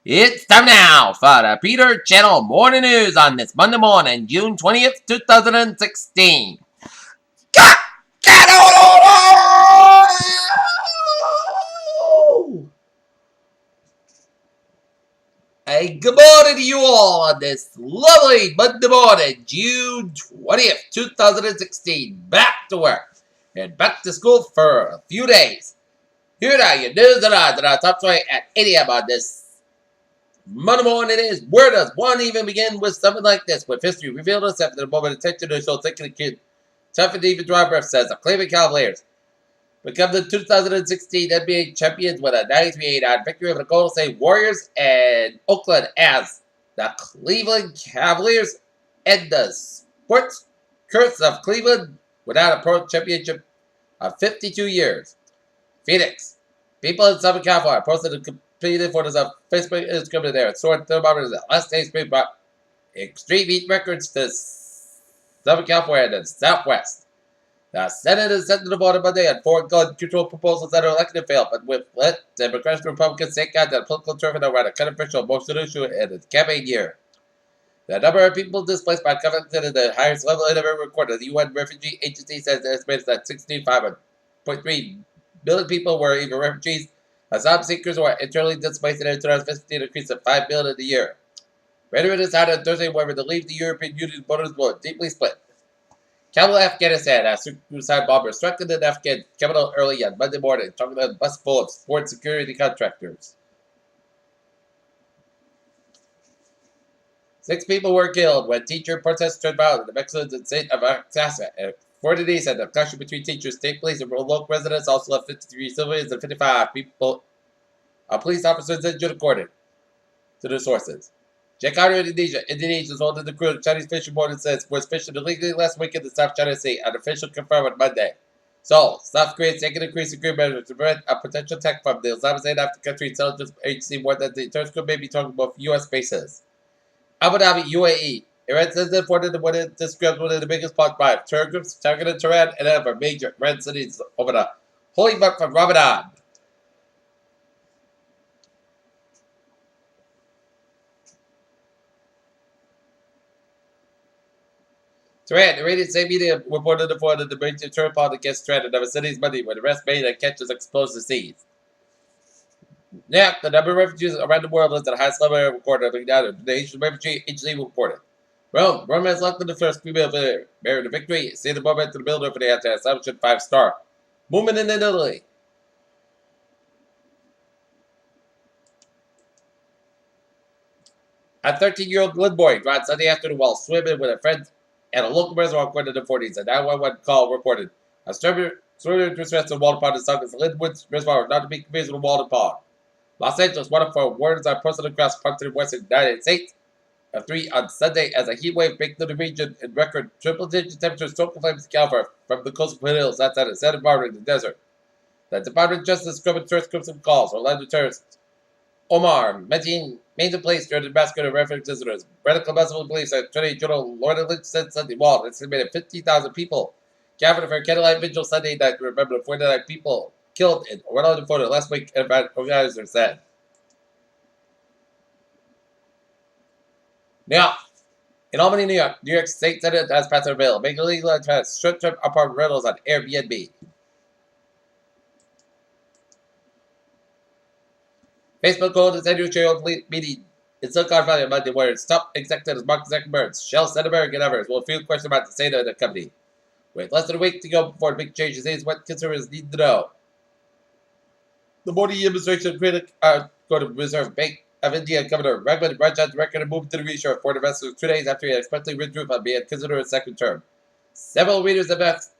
It's time now for the Peter Channel Morning News on this Monday morning, June 20th, 2016. Hey, good morning to you all on this lovely Monday morning, June 20th, 2016. Back to work and back to school for a few days. Here are your news and odds on our top story at 8 a.m. on this Monday morning is, where does one even begin with something like this? With history revealed us after the moment attention to show thinking the kid. Tough and even dry breath says the Cleveland Cavaliers become the 2016 NBA champions with a 93-89 victory over the Golden State Warriors and Oakland as the Cleveland Cavaliers end the sports curse of Cleveland without a pro championship of 52 years. Phoenix. People in Southern California posted a completed photos of Facebook Instagram there. Soaring thermometers at last day's spring brought extreme heat records to Southern California and the Southwest. The Senate is set to the vote on Monday on foreign gun control proposals that are likely to fail, but with let Democrats and Republicans take out the political turf around a controversial motion issue in its campaign year. The number of people displaced by conflict is the highest level ever recorded. The UN Refugee Agency says it estimates that 65.3 million people were either refugees, asylum seekers, or internally displaced in 2015, an increase of 5 million in a year. Rhetoric decided on Thursday whether to leave the European Union voters were deeply split. Kabul, Afghanistan, a suicide bomber struck in the Afghan capital early on Monday morning, talking about a bus full of sports security contractors. 6 people were killed when teacher protests turned violent in the Mexican state of Texas. 40 days and the clash between teachers, state police, and local residents also left 53 civilians and 55 people. Police officers injured, according to the sources. Jakarta, Indonesia. Indonesia is holding the crew of Chinese fishing boat and says was fishing illegally last week in the South China Sea. An official confirmed on Monday. So, South Korea is taking increasing measures to prevent a potential attack from the Islamic State after country intelligence agency warned that the intelligence may be talking about U.S. bases. Abu Dhabi, UAE. Iran says they reported one of the script one of the biggest plot by terror groups targeted Tehran and other major Iran cities over the holy month of Ramadan. Tehran, Iranian state media reported the report of the major terror plot against Tehran and other cities Monday when the rest made and catches explosive the seas. Now, the number of refugees around the world is at the highest level ever recorded. The Asian Refugee Agency reported. Rome has elected the first female bearing the victory. See the moment to the builder for the anti-establishment 5-star movement in Italy. A 13-year-old little boy drowned Sunday afternoon while swimming with a friend at a local reservoir according to the 40s. A 911 call reported a swimmer distressed in Walden Pond is sunk as the Linwood Reservoir not to be confused with Walden Pond. Los Angeles, one of 4 warnings on posted across parts of the western United States. A 3 on Sunday as a heat wave breaks through the region and record triple-digit temperatures stoking flames in California from the coastal hills outside of Santa Barbara in the desert. The Department of Justice scrubbing tourist groups and calls for Orlando terrorist Omar maintained a place during the massacre of refugees visitors. Radical Muslim believes that Attorney General Loretta Lynch said Sunday Wall estimated 50,000 people gathered for a candlelight vigil Sunday night to remember the 49 people killed in Orlando, Florida last week, and organizers said. Now, in Albany, New York State Senate has passed a bill making it illegal to have short-term apartment rentals on Airbnb. Facebook called its annual shareholder meeting in Silicon Valley on Monday, where its top executives Mark Zuckerberg, Shell, Sandberg, and others will field questions about the state of the company. With less than a week to go before the big changes, here's what consumers need to know. The Modi administration critic going to Reserve Bank of India Governor Raghuram Rajan's record of moving to the reshore for investors 2 days after he expectedly withdrew from being considered a second term. Several readers have asked.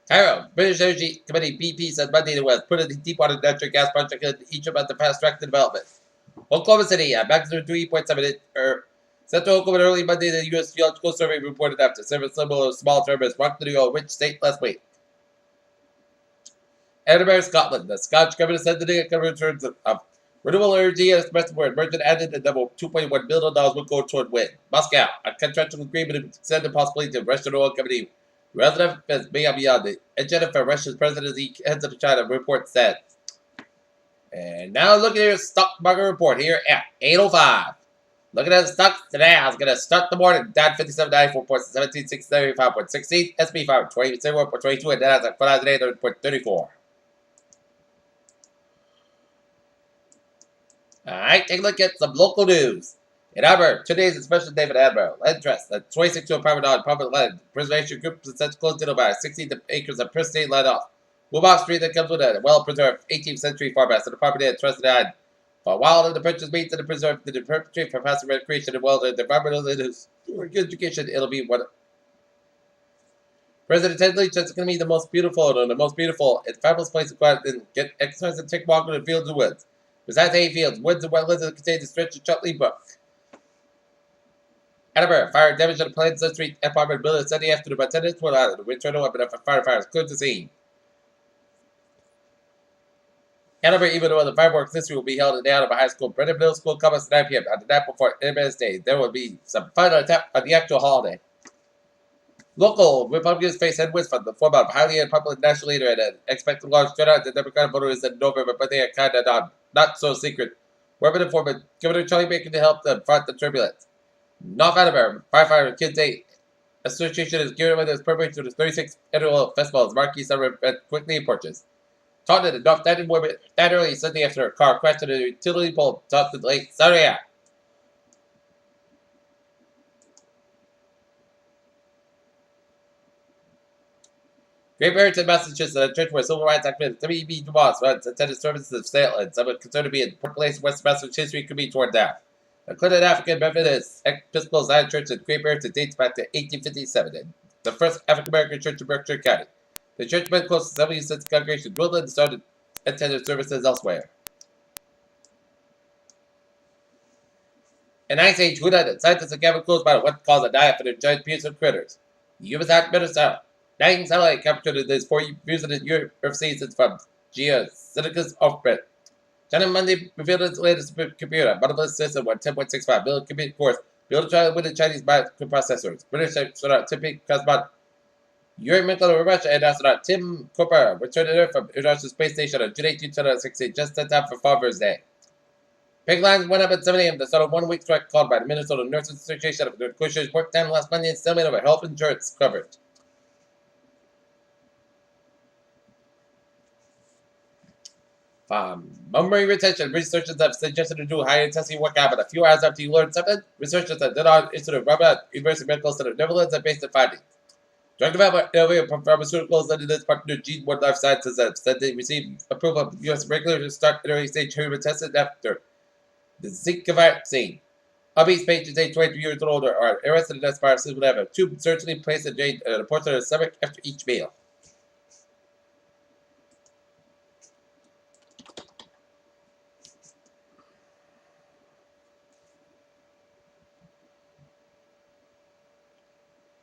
Cairo, British Energy Committee BP said Monday it was put in the deepwater natural gas project in Egypt at the fast track to development. Oklahoma City, a magnitude 3.7 Central Oklahoma early Monday, the U.S. Geological Survey reported after several small turbines rocked the oil rich state last week. Edinburgh, Scotland. The Scottish government said the new returns of renewable energy as where merchant added a double $2.1 billion would go toward wind. Moscow, a contractual agreement extended possibility to Russian oil company Resident is beyond the agenda for Russia's presidency heads of China report said. And now look at your stock market report here at 8:05. Looking at the stocks today, I was going to start the morning down 57.94 points, 17,675.16, SP 521.22, and then I was at 4,800.34. Alright, take a look at some local news. In Albert, today's a special day for the Admiral. Land trust, the 26 to a private on public land. Preservation group is set close to about 16 acres of pristine land off Woodbox Street that comes with a well-preserved 18th century farmhouse and the property that trusted hand. For a while, the purchase means to preserve the perpetuate for passive recreation and well, the environmental and education, it'll be what. President Ted Leach says it's going to be the most beautiful and the most beautiful and fabulous place to go out and get exercise and take walk in the fields and woods. Besides hay fields, woods, and wetlands that contain the stretch of Chutley Brook. Edinburgh, fire damage on the Plains Street apartment building Sunday afternoon by 10 to 12 hours. The wind turned up enough for firefighters cleared the scene. Edinburgh, even though the fireworks this week will be held at the Edinburgh High School, Brennan Middle School commences at 9 p.m. On the night before Independence Day, there will be some fun on the actual holiday. Local Republicans face headwinds from the former highly unpopular national leader and an expected large turnout. The Democratic voters in November, but they are kind of not so secret. We're informant Governor Charlie Baker to help them front the turbulence. North Edinburgh Firefighter Kids Day Association is gearing up its preparation to the 36th annual festival as marquee summer event quickly approaches. Taunton and North Denton woman died early Sunday after a car crashed into a utility pole topped in Lake Saturday. Great Barrington, Massachusetts, a church where civil rights activist W.B. Du Bois runs attended services of sale and some concerned to be in Port Place, West Massachusetts could be torn down. The Clinton African Methodist Episcopal Zion Church in Great Barrington dates back to 1857 and the first African American church in Berkshire County. The church been close to 70 since the congregation dwindled and started attended services elsewhere. In Ice Age, Hunan, scientists are gathered close by what calls a diet for their giant piece of critters. The human heart Minnesota. 9 satellite captured this 4 used in Europe seasons from Geosinicus off-bit. China Monday revealed its latest computer, Motherless System 10.65 million compute cores, built to try with the Chinese microprocessors. British astronaut Tippy Cosmont, European Russia and astronaut Tim Cooper returned to Earth from International Space Station on June 18, 2016, just in time for Father's Day. Pig lines went up at 7 a.m. to start a 1-week strike called by the Minnesota Nurses Association of the negotiators work time last Monday and still made over health insurance coverage. Memory retention. Researchers have suggested to do higher intensity workout, but a few hours after you learn something, researchers at the Institute of Robert University Medical Center of Netherlands have based their findings. Drug development area from pharmaceuticals under this partner Gene One Life Sciences have said they received approval from U.S. regulators to start early stage human testing after the Zika vaccine. Obese patients aged 22 years or older are arrested in this virus will have a tube surgically placed in a portion of their stomach after each meal.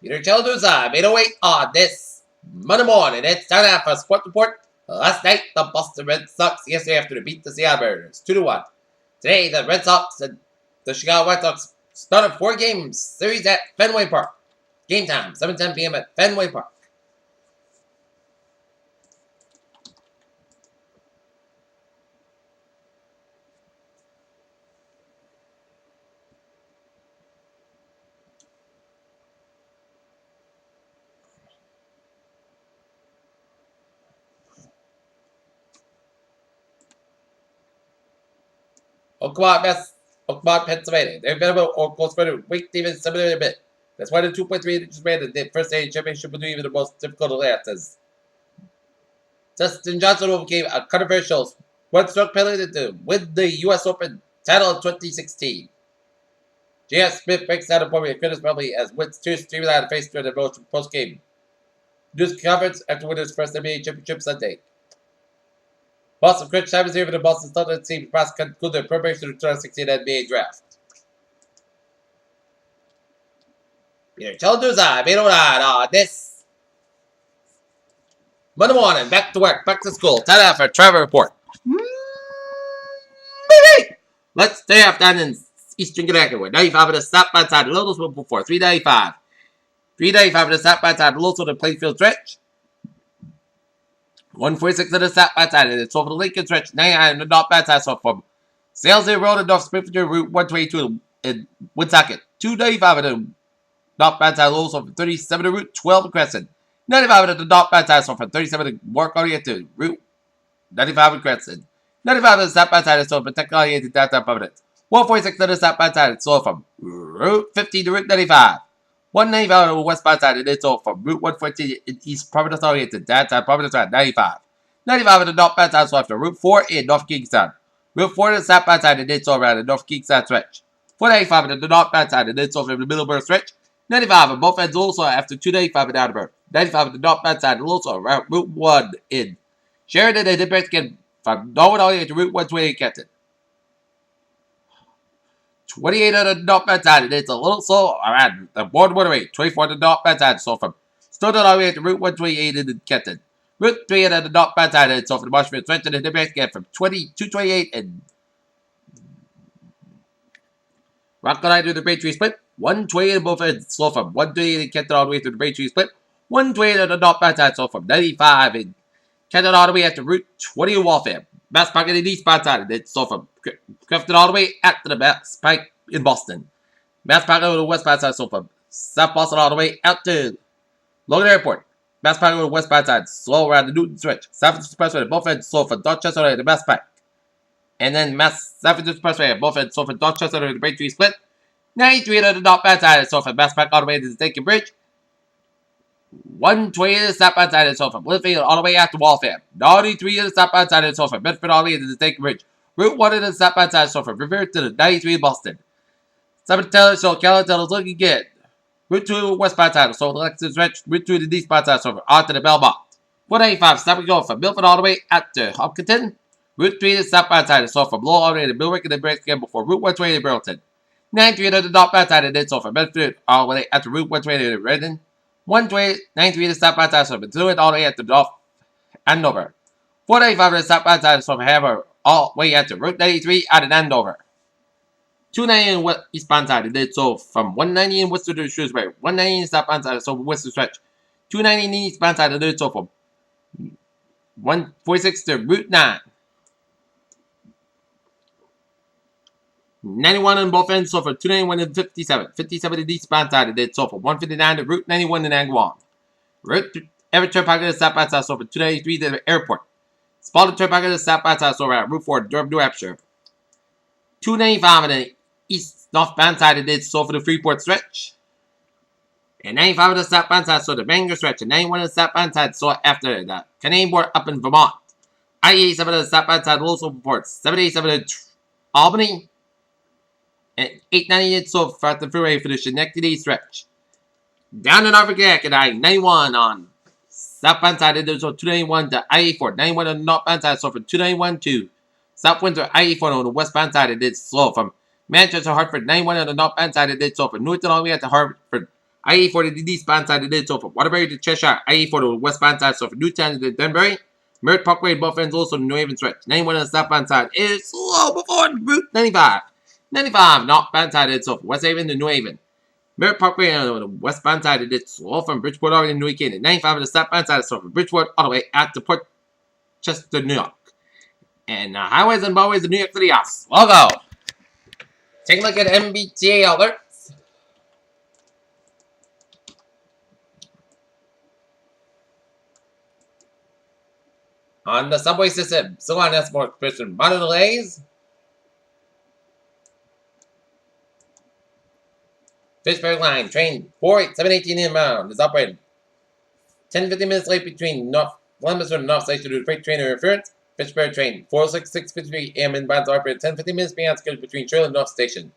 Peter Childers, 8:08 on this Monday morning. It's time now for a sport report. Last night, the Boston Red Sox yesterday after to beat the Seattle Mariners 2-1. Today, the Red Sox and the Chicago White Sox start a 4-game series at Fenway Park. Game time, 7:10 p.m. at Fenway Park. Oakmont, Pennsylvania. They're available or close for Wake even similar a bit. That's why the 2.3 inches rated the first day championship will do even the most difficult of lances. Dustin Johnson overcame a controversial one-stroke penalty to win the U.S. Open title in 2016. J.S. Smith breaks out of Formula Critters probably as wins 2 streamlined face during the motion post-game news conference after winning his first NBA championship Sunday. Boston Crunch time is here for the Boston Celtics team to conclude their preparation to the 2016 NBA draft. Peter Childers, 8:09 on this Monday morning. Back to work, back to school. Time now for a travel report. Let's stay off down in Eastern Connecticut. 95 at a stop outside the Lotus One before 395. 395 on the south bad side, also the Plainfield stretch. 146 on the south bad side, and it's over the Lincoln stretch. 99 on the north bad side, so from Salesy Road and North Smithfield Route 122 in Woonsocket. 295 on the north bad side, also from 37 to Route 12 in Crescent. 95 on the north bad side, so from 37 to Work all the way to Route 95 in Crescent. 95 on the south bad side, so from technically into downtown Providence. 146 on the south bad side, so from Route 50 to Route 95. 195 on the west bad side, and it's all from Route 114 in East Providence all the way to downtown Providence at 95. 95 on the north bad side, so after Route 4 in North Kingstown. Route 4 on the south bad side, and it's all around the North Kingstown stretch. 495 on the north bad side, and it's all from the Middleburg stretch. 95 on both ends also after 295 in Attleboro. 95 on the north bad side, and also around Route 1 in Sheridan and Nebraska from Norwood all the way to Route 128 in Kenton. 28 on the north bad side, and it's a little slow around the Board Waterway. 24 on the north bad side, so from Stoughton all the way to Route 128 in Kenton. Route 3 on the north bad side, and it's over the Marshfield stretch and the Nebraska from 228 and Rock Line to the Braintree split. 128 on both ends, so from 128 in Kenton all the way to the Braintree split. 128 on the north bad side, so from 95 in Kenton all the way after Route 20 in Waltham. Mass Pike in the east bad side, and it's so from Clifton all the way after the Mass Pike in Boston. Mass Pike over the west bad side, so from South Boston all the way out to Logan Airport. Mass Pike over the west bad side, slow around the Newton stretch. San Francisco Expressway at both ends, so from Dorchester all the way to Mass Pike. And then San Francisco Expressway at both ends, so from Dorchester all the way to Braintree split. 93 on the north bad side, so from Mass Pike all the way to the Stinking Bridge. 120 on the south bad side, so from Linfield all the way out to Waltham. 93 on the south bad side, so from Bedford all the way to the Stinking Bridge. Route 1 on the south bad side, so from River to the 93 in Boston. 7 Taylor, so Taylor's looking good. Route 2 west bad side, so the Lexington stretch. Route 2 to the east bad side, so from out to the Belmont. 185, stop and go from Milford all the way out to Hopkinton. Route 3 to the south bad side, so from Lowell all the way to Millwick and then break again before Route 120 to Burlington. 93 on the north bad side, and then so from Bedford all the way out to Route 120 to Redden. 120, 93 to the south bad side, so from Fluid all the way out to North Andover. 495 to the south bad side, so from Hammer all the way out to Route 93 out in Andover. 290 in the eastbound side, and then so from 190 in Worcester to Shrewsbury. 190 in the southbound side, so from Worcester stretch. 290 in the eastbound side, and then so from 146 to Route 9. 91 on both ends, so from 291 to 57. 57 in the eastbound side, and then so from 159 to Route 91 in Agawam. Route Everett Turnpike on the southbound side, so from 293 to the airport. Spalding Turnpike on the southbound side, so around Route 4 Durham, New Hampshire. 295 on the east northbound side, and then so for the Freeport stretch. And 95 on the southbound side, so the Bangor stretch. And 91 on the southbound side, so after the Canadian border up in Vermont. I-87 on the southbound side, also Port. 787 to Albany. And 898 so far the freeway for the Schenectady stretch. Down in Norfolk, and I-91 on southbound side, and there's 291 to I-84. 91 on the northbound side, so from 291 to South Windsor, I-84 on the westbound side, and it's slow from Manchester, Hartford. 91 on the northbound side, and it's slow from Newton all the way out to Hartford. I-84 to the eastbound side, and it's slow from Waterbury to Cheshire. I-84 to the westbound side, so from Newtown to Denbury. Merritt Parkway, both ends also the New Haven stretch. 91 on the southbound side is slow before Route 95. 95 northbound side, it's slow from West Haven to New Haven. Merritt Parkway on the westbound side, and it's slow from Bridgeport all the way to New Canaan. 95 on the southbound side, it's slow from Bridgeport all the way out to Port Chester, New York. And highways and byways of New York City are slow go. Take a look at MBTA alerts. On the subway system, still on Esport Christian minor delays. Fitchburg Line, train 48718 inbound is operating 10-15 minutes late between North Columbus and North Station due to freight train interference. Fitchburg train 406-653 AM inbound is operating 10-15 minutes beyond schedule between Shirley and North Station.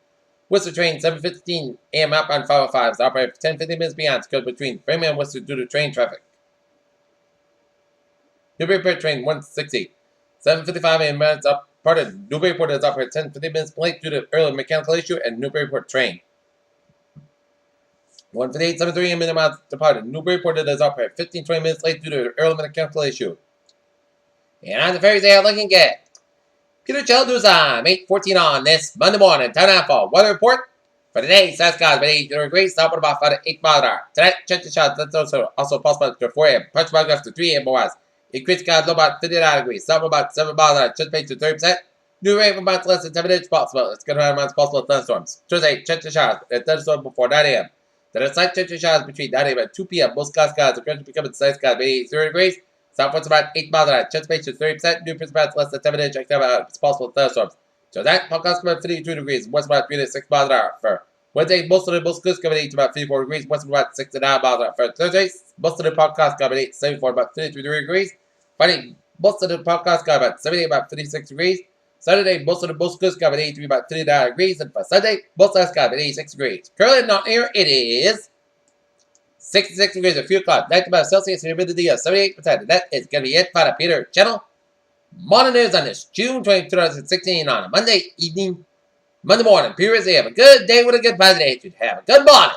Worcester train 7:15 AM outbound 505 is operating 10-15 minutes beyond schedule between Framingham and Worcester due to train traffic. Newburyport train 160 7:55 AM is up. Part of Newburyport is operating 10-15 minutes late due to early mechanical issue and Newburyport train. 158-73 AM inbound departed. Newburyport is operating 15-20 minutes late due to early mechanical issue. And on the ferries, they are looking good. Peter Childu's on 8:14 on this Monday morning. Time now for weather report For today, south skies about 80 degrees, south about 8 miles an hour. Tonight, chances showers, that's also possible after 4 a.m. Punch mark after 3 a.m. otherwise. Increased skies low about 59 degrees, south about 7 miles an hour, chance of 30%. New rain for about less than 10 minutes possible. It's going to have possible thunderstorms. Tuesday, chances showers, and thunderstorms before 9 a.m. Then a slight chances showers between 9 a.m. and 2 p.m. Most skies are going to become slight skies about 80 degrees. Southwest about 8 miles an hour. Chance of 30%. New prince less than 10 minutes. It's possible thunderstorms. So that podcast about 52 degrees. West about 3 to 6 miles an hour. For Wednesday, most of the most goods coming in to about 54 degrees. West about 6 to 9 miles an hour. For Thursday, most of the podcast coming in 74 about 53 degrees. Friday, most of the podcast coming about 78 about 56 degrees. Saturday, most of the most goods coming in to be about 39 degrees. And for Sunday, most of the coming 86 degrees. Currently not here, it is 66 degrees at 3 o'clock. 90% Celsius, humidity of 78%. And that is going to be it for the Peter channel. Morning news on this June 20, 2016 on a Monday evening, Monday morning. Previously, have a good day with a good positive attitude. Have a good morning.